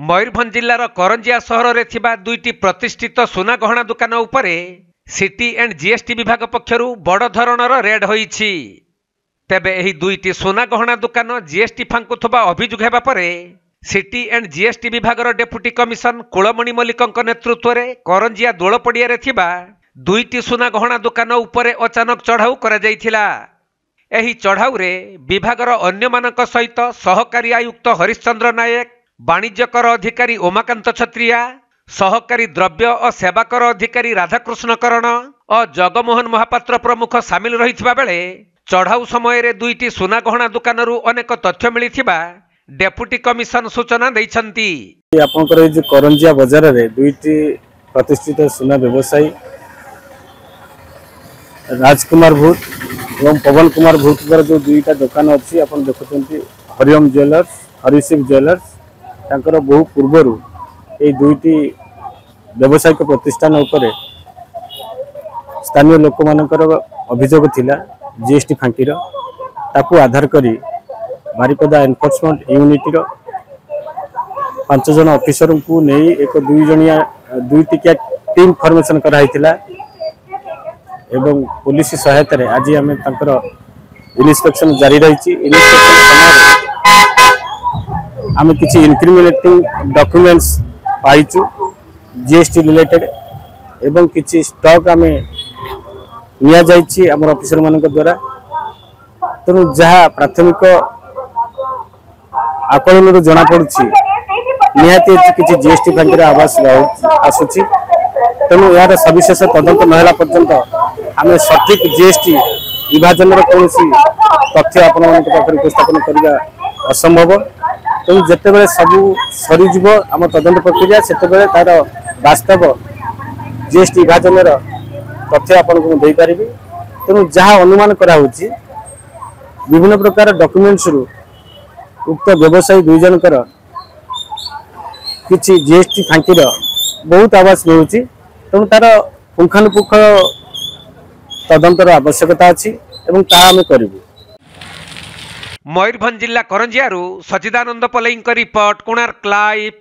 मयूरभंज जिलार करंजिया सहर में थिबा दुईटी प्रतिष्ठित सुना गहना दुकान उपरे सिटी एंड जीएसटी विभाग पक्षरु बड़ धरणर रेड होईछि। तेबे एही दुईटी सुना गहना दुकान जीएसटी फांकुथबा अभियोग हेबा परे सिटी एंड जीएसटी विभागर डेप्यूटी कमिशन कुलमणि मल्लिकଙ୍କ नेतृत्व में करंजिया दोल पड़िया रे थिबा दुईटी सुना गहना दुकान उपरे अचानक चढ़ाऊ करा जायथिला। एही चढ़ाऊ रे विभागर अन्य मानक सहित सहकारी आयुक्त हरिश्चंद्र नायक, वाणिज्य कर अधिकारी उमाकांत छत्रिया, सहकारी द्रव्य और सेवा कर अधिकारी राधाकृष्ण करण और जगमोहन महापात्र प्रमुख सामिल रहिथिबा बेले चढ़ाऊ समय रे दुईटी सुना गहना दुकानरू अनेक तथ्य मिलिथिबा डेप्यूटी कमिशन सूचना दैछंती। आपनकर जे करंजिया बाजार रे दुईटी प्रतिष्ठित सुना व्यवसायी राजकुमार भूत एवं पवन कुमार भूत जो दुईटा दुकान अच्छी आप देखुं हरिओम ज्वेलर्स, हरिशिव ज्वेलर्स तांकर बहु पूर्वर ये दुईटी व्यावसायिक प्रतिष्ठान उपरे स्थानीय लोक मानकर अभियोग थिला जीएसटी फांकीर ताकू आधार करी बारिपदा एनफोर्समेंट यूनिट 5 जन ऑफिसर को नहीं एक दुई टिकिया टीम फॉर्मेशन कराइथिला एवं पुलिस सहायता रे आज आम इन्स्पेक्शन जारी रही। इन्स्पेक्शन आम किसी इनक्रिमिनेटिंग डॉक्यूमेंट्स पाइचु जीएसटी रिलेटेड एवं किसी स्टॉक आम निया जाइछि आम ऑफिसर मान द्वारा। तेणु जहाँ प्राथमिक आकलन जना पड़ी निहाती किसी जीएसटी फांकी आवास आसूची। तेणु यार सविशेष तदंत नहला पर्यंत आम सठिक जीएसटी विभाजन कौन तथ्य आपण उपस्थापन करने असंभव। तेणु जिते सबू सरीज आम तदंत प्रक्रिया से तार वास्तव जीएसटी विभाजन तथ्य आपको देपारि। तेणु जहाँ अनुमान कराऊँच विभिन्न प्रकार डॉक्यूमेंट्स रु उक्त व्यवसायी दुई जनकर किसी जीएसटी फांकीर बहुत आवास मिलूँ। तेणु तार पुंखानुपुंख तदंतर आवश्यकता अच्छी एवं ता आम करूँ। मयूरभंज जिला करंजिया सचिदानंद पलई रिपोर्ट, कोणार्क लाइव।